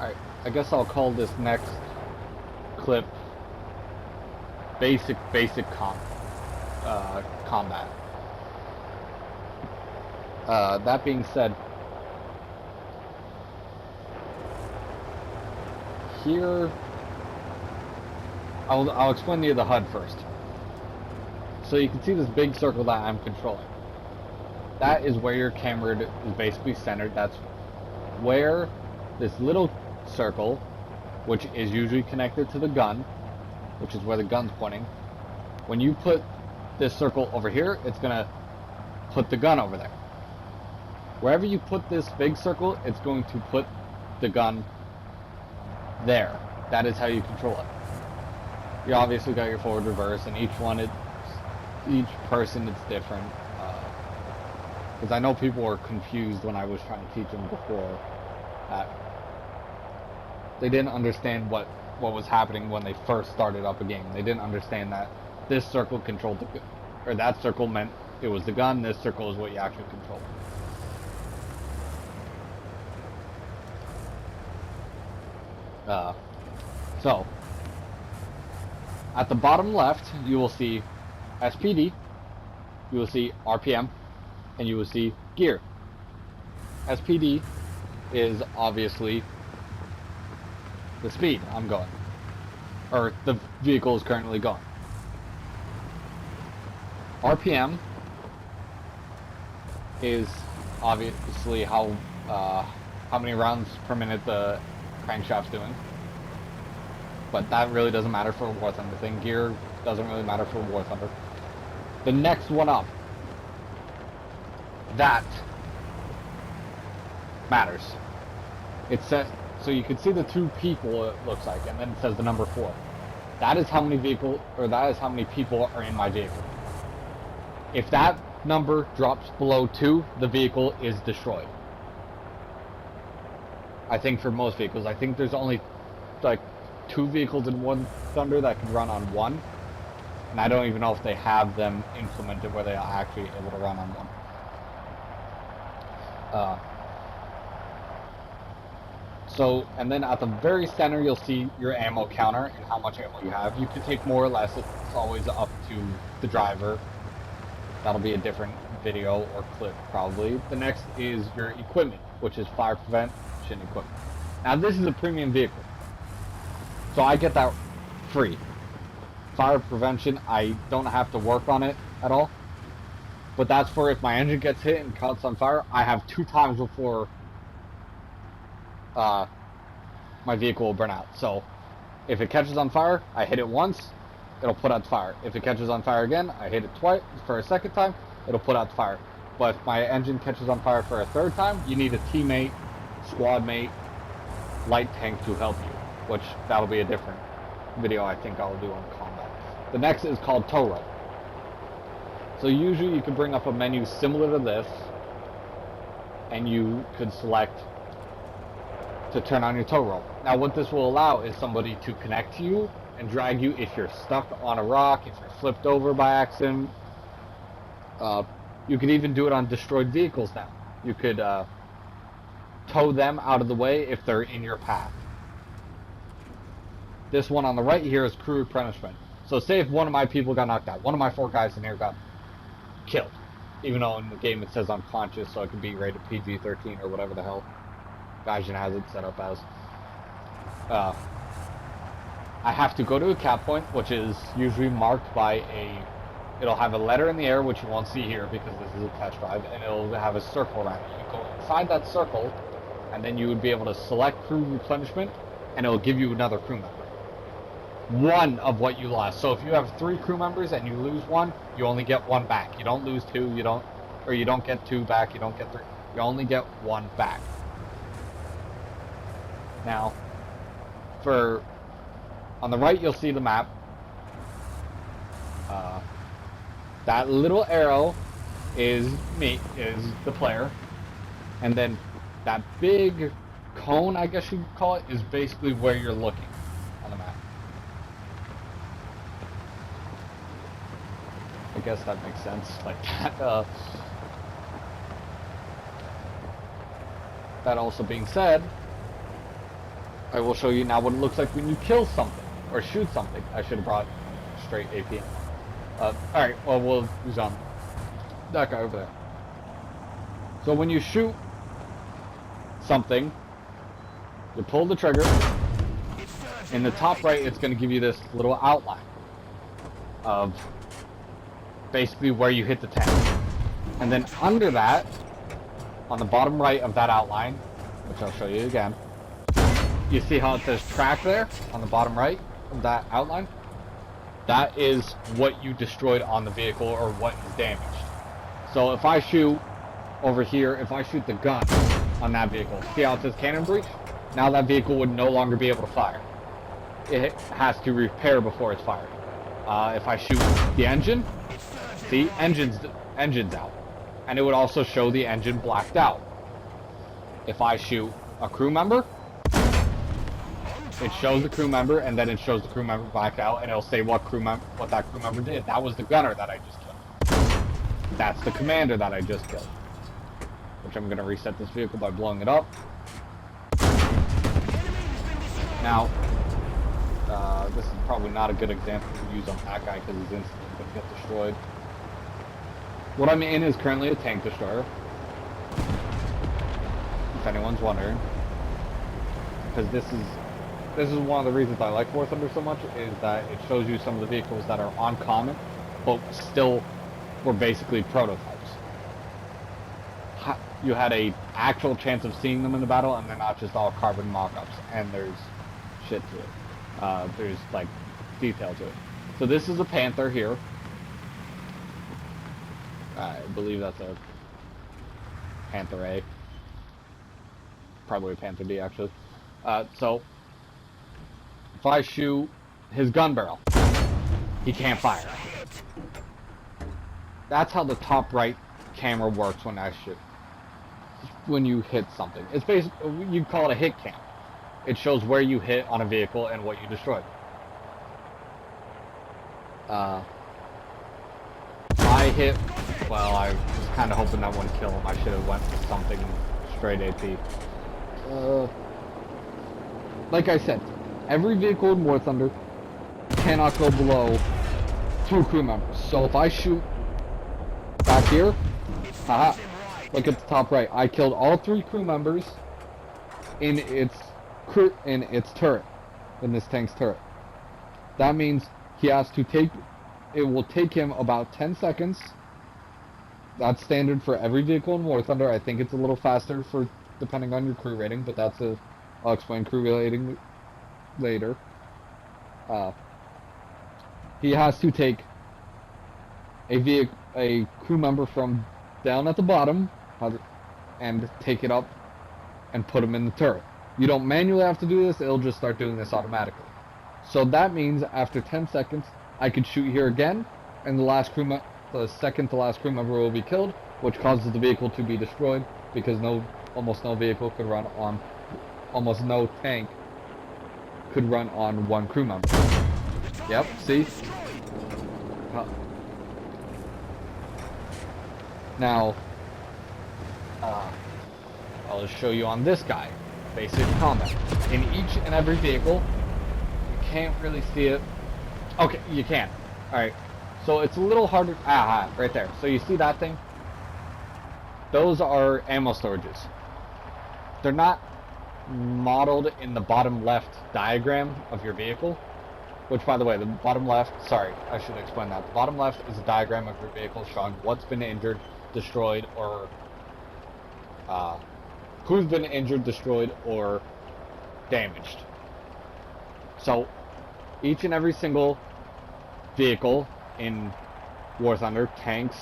Alright, I guess I'll call this next clip basic combat. That being said, here I'll explain to you the HUD first. So you can see this big circle that I'm controlling. That is where your camera is basically centered. That's where this little circle, which is usually connected to the gun, which is where the gun's pointing. When you put this circle over here, it's gonna put the gun over there. Wherever you put this big circle, it's going to put the gun there. That is how you control it. You obviously got your forward, reverse, and each person it's different. Because I know people were confused when I was trying to teach them before. They didn't understand what was happening when they first started up a game. They didn't understand that this circle controlled the gun, or that circle meant it was the gun. This circle is what you actually control. So at the bottom left, you will see SPD, you will see RPM, and you will see gear. SPD is obviously the speed I'm going, or the vehicle is currently going. RPM is obviously how many rounds per minute the crankshaft's doing, but that really doesn't matter for a War Thunder thing. Gear doesn't really matter for a War Thunder. The next one up, that matters. It says, so you can see the two people, it looks like, and then it says the number 4. That is how many people are in my vehicle. If that number drops below 2, the vehicle is destroyed. I think for most vehicles. I think there's only like 2 vehicles in War Thunder that can run on 1. And I don't even know if they have them implemented where they are actually able to run on 1. So, and then at the very center, you'll see your ammo counter and how much ammo you have. You can take more or less. It's always up to the driver. That'll be a different video or clip, probably. The next is your equipment, which is fire prevention equipment. Now, this is a premium vehicle, so I get that free. Fire prevention, I don't have to work on it at all. But that's for if my engine gets hit and cuts on fire, I have 2 times before my vehicle will burn out. So if it catches on fire, I hit it once, it'll put out the fire. If it catches on fire again, I hit it twice for a second time, it'll put out the fire. But if my engine catches on fire for a 3rd time, you need a teammate, squad mate, light tank to help you, which that'll be a different video I think I'll do on combat. The next is called Torah. So usually you can bring up a menu similar to this, and you could select to turn on your tow rope. Now what this will allow is somebody to connect to you and drag you if you're stuck on a rock, if you're flipped over by accident. You could even do it on destroyed vehicles now. You could tow them out of the way if they're in your path. This one on the right here is crew replenishment. So say if one of my people got knocked out, one of my 4 guys in here got killed, even though in the game it says unconscious, so it could be rated PG-13 or whatever the hell Gaijin has it set up as. I have to go to a cap point, which is usually marked by it'll have a letter in the air, which you won't see here because this is a test drive, and it'll have a circle around it. You go inside that circle, and then you would be able to select crew replenishment, and it'll give you another crew member. 1 of what you lost. So if you have 3 crew members and you lose 1, you only get 1 back. You don't lose 2, you don't get 2 back, you don't get 3. You only get 1 back. Now, on the right you'll see the map. That little arrow is the player, and then that big cone, I guess you could call it, is basically where you're looking on the map. I guess that makes sense, like that. That also being said, I will show you now what it looks like when you kill something or shoot something. I should have brought straight AP. Alright, well, we'll use on that guy over there. So when you shoot something, you pull the trigger. In the top right, it's going to give you this little outline of basically where you hit the tank. And then under that, on the bottom right of that outline, which I'll show you again, you see how it says track there on the bottom right of that outline? That is what you destroyed on the vehicle or what is damaged. So if I shoot over here, if I shoot the gun on that vehicle, see how it says cannon breach? Now that vehicle would no longer be able to fire. It has to repair before it's fired. If I shoot the engine, see, engine's out. And it would also show the engine blacked out. If I shoot a crew member, it shows the crew member, and then it shows the crew member blacked out, and it'll say what that crew member did. That was the gunner that I just killed. That's the commander that I just killed. Which I'm going to reset this vehicle by blowing it up. Now, this is probably not a good example to use on that guy because he's instantly going to get destroyed. What I'm in is currently a tank destroyer, if anyone's wondering, because this is one of the reasons I like War Thunder so much, is that it shows you some of the vehicles that are uncommon, but still were basically prototypes. You had a actual chance of seeing them in the battle, and they're not just all carbon mock-ups, and there's shit to it. There's like detail to it. So this is a Panther here. I believe that's a Panther A. Probably a Panther D, actually. So if I shoot his gun barrel, he can't fire. That's how the top right camera works when I shoot. When you hit something. It's basically, you call it a hit cam. It shows where you hit on a vehicle and what you destroyed. I hit, well, I was kind of hoping that wouldn't kill him. I should have went with something straight AP. Like I said, every vehicle in War Thunder cannot go below 2 crew members. So if I shoot back here, haha, look at the top right. I killed all 3 crew members in its turret, in this tank's turret. That means he has to take, it will take him about 10 seconds. That's standard for every vehicle in War Thunder. I think it's a little faster for depending on your crew rating, but I'll explain crew rating later. He has to take a crew member from down at the bottom and take it up and put him in the turret. You don't manually have to do this, it'll just start doing this automatically. So that means after 10 seconds, I could shoot here again, and the second to last crew member will be killed, which causes the vehicle to be destroyed, because almost no vehicle could run on, almost no tank could run on 1 crew member. Yep, see? Now, I'll just show you on this guy, basic combat. In each and every vehicle, you can't really see it. Okay, you can. Alright, so it's a little harder. Right there. So you see that thing? Those are ammo storages. They're not modeled in the bottom left diagram of your vehicle, which, by the way, the bottom left, sorry, I should explain that. The bottom left is a diagram of your vehicle showing what's been injured, destroyed, or who's been injured, destroyed, or damaged. So each and every single vehicle in War Thunder, tanks,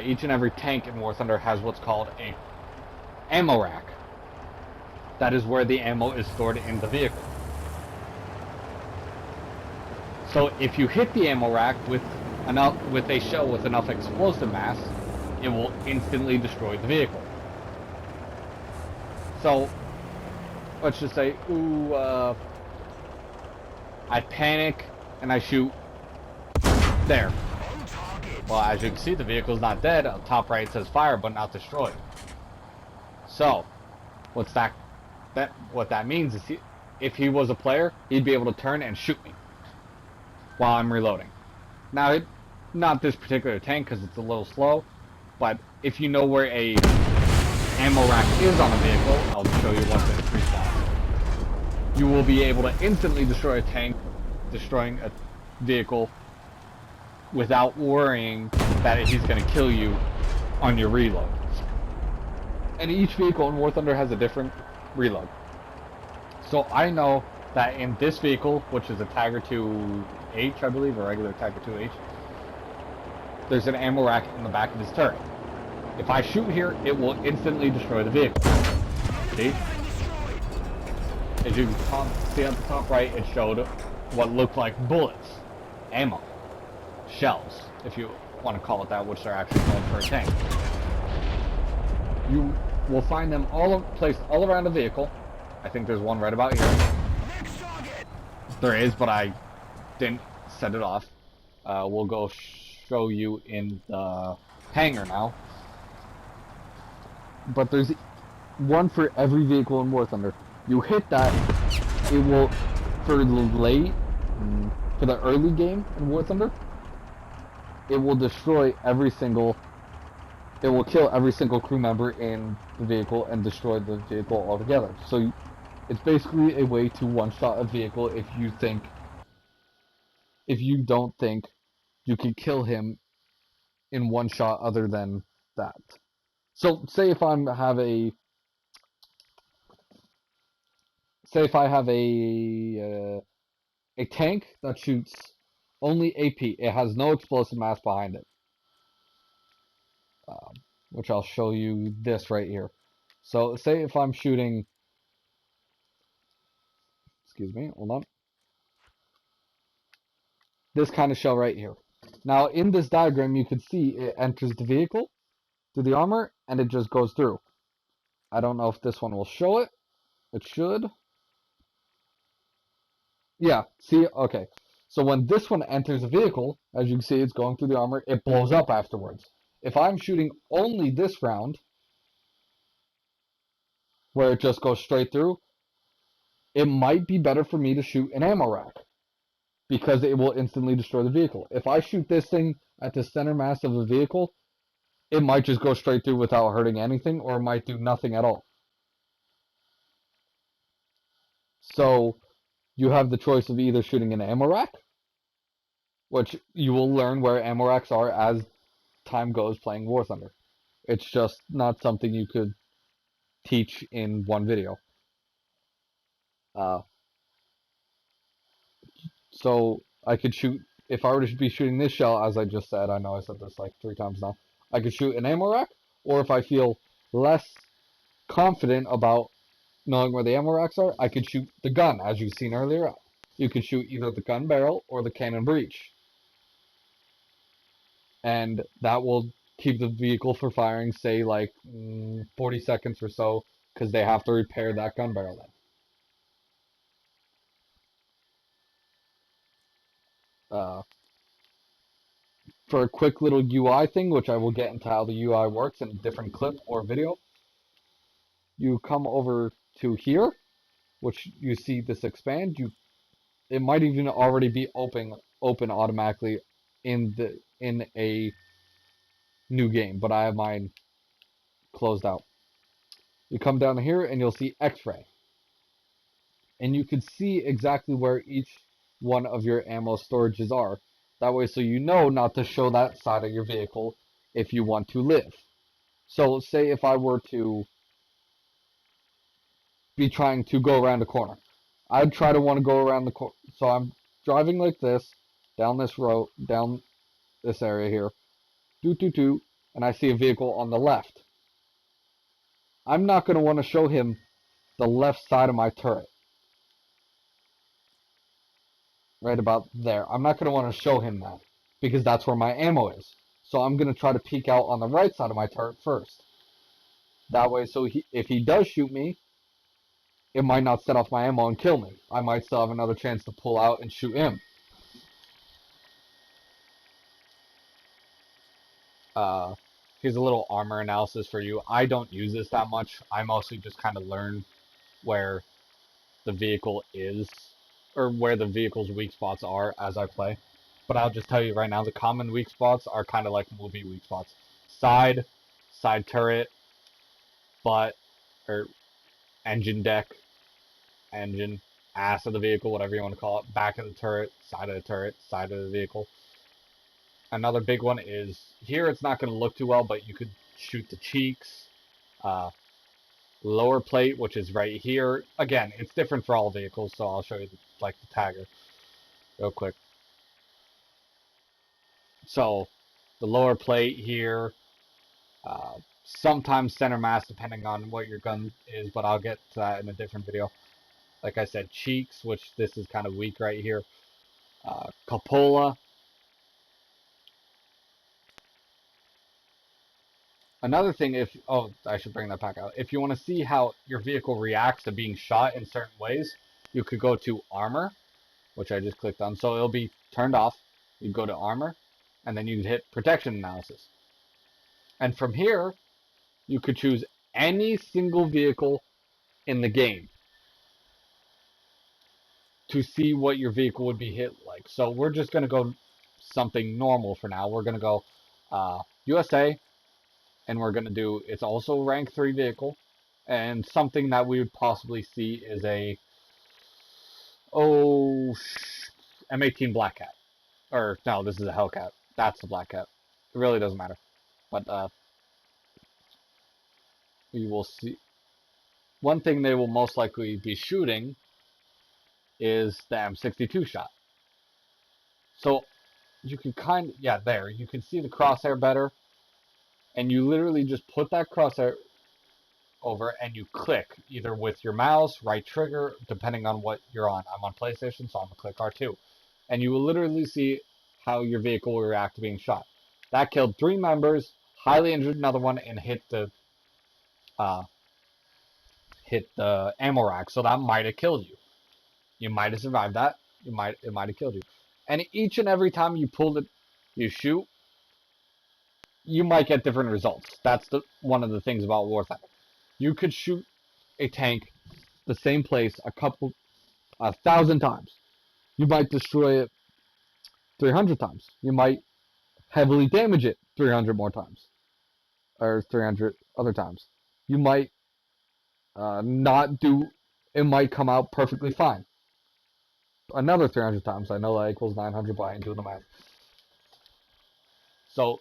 each and every tank in War Thunder has what's called a ammo rack. That is where the ammo is stored in the vehicle. So if you hit the ammo rack with a shell with enough explosive mass, it will instantly destroy the vehicle. So let's just say, I panic and I shoot there. Well, as you can see, the vehicle's not dead. On top right it says fire, but not destroyed. So, what's that what that means is if he was a player, he'd be able to turn and shoot me while I'm reloading. Now, not this particular tank because it's a little slow, but if you know where a ammo rack is on a vehicle, I'll show you once it respawns. You will be able to instantly destroy a tank, destroying a vehicle without worrying that he's going to kill you on your reload. And each vehicle in War Thunder has a different reload. So I know that in this vehicle, which is a Tiger 2H, I believe, a regular Tiger 2H, there's an ammo rack in the back of his turret. If I shoot here, it will instantly destroy the vehicle. See? As you can see at the top right, it showed what looked like bullets, ammo, shells, if you want to call it that, which they're actually called for a tank. You will find them all placed all around the vehicle. I think there's one right about here. There is, but I didn't set it off. We'll go show you in the hangar now. But there's one for every vehicle in War Thunder. You hit that, it will, for the early game in War Thunder, it will destroy it will kill every single crew member in the vehicle and destroy the vehicle altogether. So it's basically a way to one-shot a vehicle if you don't think you can kill him in one shot other than that. So say if I have a tank that shoots only AP, it has no explosive mass behind it, which I'll show you this right here. So say if I'm shooting, excuse me, hold on, this kind of shell right here. Now in this diagram you can see it enters the vehicle through the armor and it just goes through. I don't know if this one will show it. It should. Yeah, see, okay. So when this one enters a vehicle, as you can see, it's going through the armor, it blows up afterwards. If I'm shooting only this round, where it just goes straight through, it might be better for me to shoot an ammo rack, because it will instantly destroy the vehicle. If I shoot this thing at the center mass of the vehicle, it might just go straight through without hurting anything, or it might do nothing at all. So, you have the choice of either shooting an ammo rack, which you will learn where ammo racks are as time goes playing War Thunder. It's just not something you could teach in one video. So I could shoot, if I were to be shooting this shell, as I just said, I know I said this like 3 times now, I could shoot an ammo rack, or if I feel less confident about knowing where the ammo racks are, I could shoot the gun, as you've seen earlier. You could shoot either the gun barrel or the cannon breech. And that will keep the vehicle from firing, say, like 40 seconds or so, because they have to repair that gun barrel then. For a quick little UI thing, which I will get into how the UI works in a different clip or video, you come over to here, which you see this expand. It might even already be open automatically in a new game, but I have mine closed out. You come down here and you'll see X-ray, and you can see exactly where each one of your ammo storages are. That way, so you know not to show that side of your vehicle if you want to live. So say if I were to be trying to go around a corner, I'd try to want to go around the corner. So I'm driving like this, down this road, down this area here, and I see a vehicle on the left. I'm not going to want to show him the left side of my turret. Right about there. I'm not going to want to show him that, because that's where my ammo is. So I'm going to try to peek out on the right side of my turret first. That way, so if he does shoot me, it might not set off my ammo and kill me. I might still have another chance to pull out and shoot him. Here's a little armor analysis for you. I don't use this that much. I mostly just kind of learn where the vehicle is, or where the vehicle's weak spots are as I play. But I'll just tell you right now, the common weak spots are kind of like movie weak spots. Side, side turret, butt, or engine deck, engine, ass of the vehicle, whatever you want to call it, back of the turret, side of the vehicle. Another big one is, here it's not going to look too well, but you could shoot the cheeks, lower plate, which is right here. Again, it's different for all vehicles, so I'll show you like the tagger real quick. So the lower plate here, sometimes center mass depending on what your gun is, but I'll get to that in a different video. Like I said, cheeks, which this is kind of weak right here. Cupola. Another thing, I should bring that back out. If you want to see how your vehicle reacts to being shot in certain ways, you could go to armor, which I just clicked on. So it'll be turned off. You go to armor, and then you hit protection analysis. And from here, you could choose any single vehicle in the game to see what your vehicle would be hit like. So we're just going to go something normal for now. We're going to go USA, and we're going to do, it's also rank 3 vehicle, and something that we would possibly see is a, M18 Black Cat. Or, no, this is a Hellcat. That's the Black Cat. It really doesn't matter. But, we will see. One thing they will most likely be shooting is the M62 shot. So, you can there, you can see the crosshair better. And you literally just put that crosshair over and you click either with your mouse, right trigger, depending on what you're on. I'm on PlayStation, so I'm gonna click R2. And you will literally see how your vehicle will react to being shot. That killed 3 members, highly injured another one, and hit the ammo rack. So that might have killed you. You might have survived that. It might have killed you. And each and every time you pull it, you shoot, you might get different results. That's one of the things about War Thunder. You could shoot a tank the same place 1,000 times. You might destroy it 300 times. You might heavily damage it 300 more times. Or 300 other times. You might not do, it might come out perfectly fine. Another 300 times. I know that equals 900, but I ain't doing the math. So,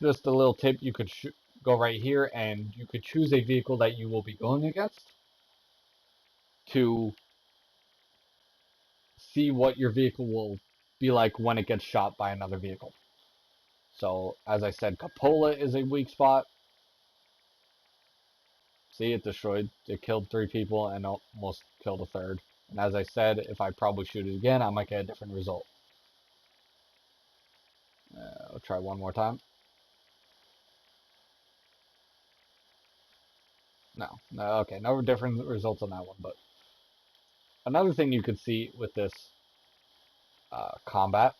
just a little tip, you could go right here and you could choose a vehicle that you will be going against to see what your vehicle will be like when it gets shot by another vehicle. So, as I said, Cupola is a weak spot. See, it destroyed, it killed 3 people and almost killed a third. And as I said, if I probably shoot it again, I might get a different result. I'll try one more time. No, okay, no different results on that one. But another thing you could see with this combat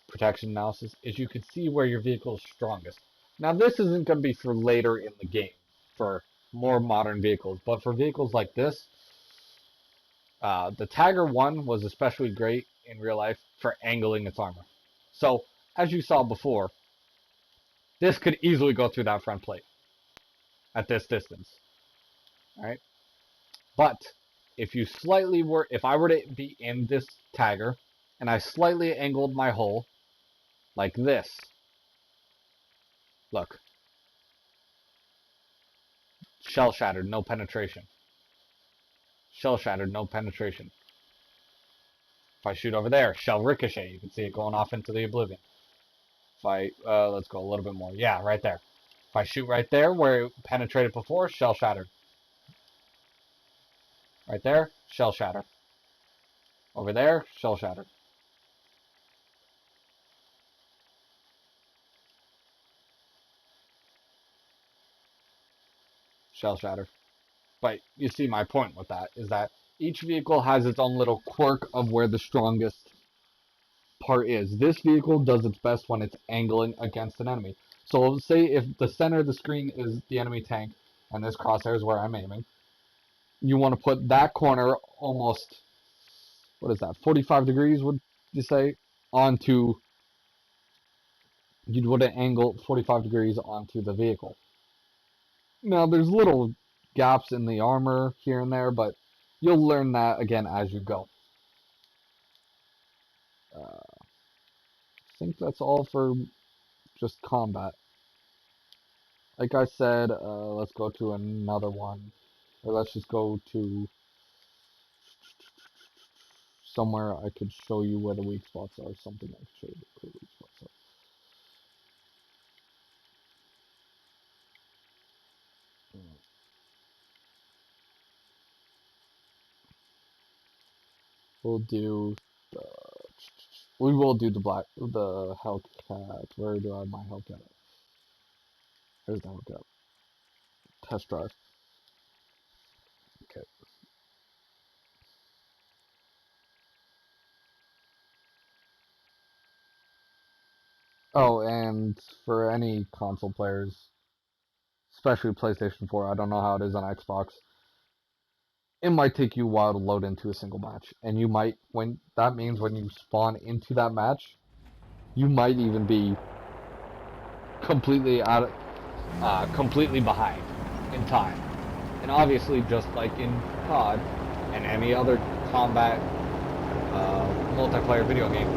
protection analysis is you could see where your vehicle is strongest. Now, this isn't going to be for later in the game, for more modern vehicles, but for vehicles like this, the Tiger 1 was especially great in real life for angling its armor. So, as you saw before, this could easily go through that front plate at this distance. Alright? But, if I were to be in this Tiger, and I slightly angled my hull, like this, look, shell shattered, no penetration. Shell shattered, no penetration. If I shoot over there, shell ricochet, you can see it going off into the oblivion. If I, let's go a little bit more. Yeah, right there. If I shoot right there where it penetrated before, shell shattered. Right there, shell shattered. Over there, shell shattered. Shell shattered. But you see my point with that, is that each vehicle has its own little quirk of where the strongest part is. This vehicle does its best when it's angling against an enemy. So say if the center of the screen is the enemy tank, and this crosshair is where I'm aiming, you want to put that corner almost, what is that, 45 degrees, would you say, onto, you'd want to angle 45 degrees onto the vehicle. Now, there's little gaps in the armor here and there, but you'll learn that again as you go. I think that's all for just combat. Like I said, let's go to another one. Or let's just go to somewhere I could show you where the weak spots are. Something I could show you where the weak spots are. We'll do the... We will do the Hellcat. Where do I have my Hellcat? There's the Hellcat. Test drive. Okay. Oh, and for any console players, especially PlayStation 4, I don't know how it is on Xbox, it might take you a while to load into a single match. And you might, that means when you spawn into that match, you might even be completely completely behind in time. And obviously, just like in COD and any other combat multiplayer video game,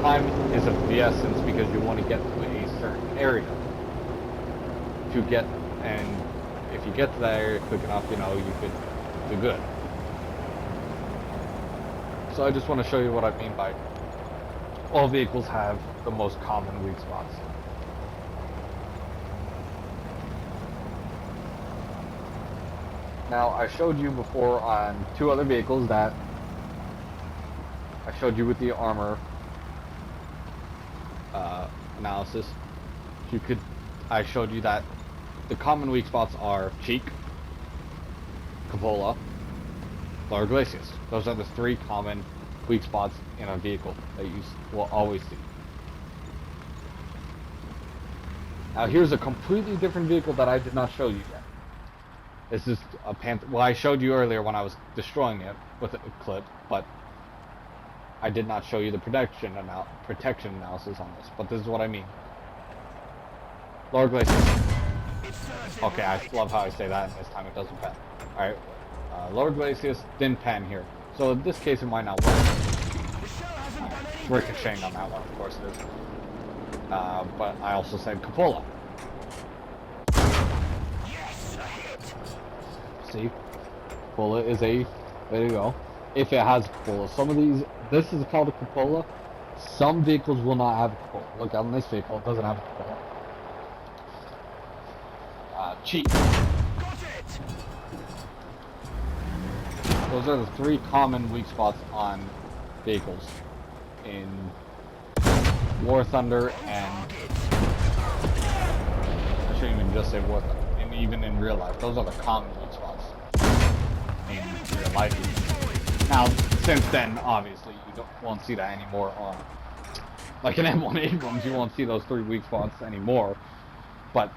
time is of the essence because you want to get to a certain area to get, and if you get to that area quick enough, you know, you could do good. So I just want to show you what I mean by all vehicles have the most common weak spots. Now, I showed you before on two other vehicles that I showed you with the armor analysis. I showed you that the common weak spots are cheek, cupola, lower glacis. Those are the three common weak spots in a vehicle that you will always see. Now here's a completely different vehicle that I did not show you yet. This is a Panther. Well, I showed you earlier when I was destroying it with a clip, but I did not show you the protection analysis on this. But this is what I mean. Lower glacis. Okay, I love how I say that, and this time it doesn't pen. Alright, lower glacis didn't pen here. So in this case, it might not work. Ricocheting on that one, of course it is. But I also said cupola. See? Cupola is a... There you go. If it has a cupola. Some of these... This is called a cupola. Some vehicles will not have a cupola. Look, on this vehicle, it doesn't have a cupola. Cheek. Those are the three common weak spots on vehicles in War Thunder, and I shouldn't even just say War Thunder, and even in real life, those are the common weak spots in real life. Now, since then, obviously, you won't see that anymore on, like in M1 Abrams, you won't see those three weak spots anymore, but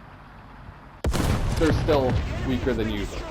they're still weaker than usual.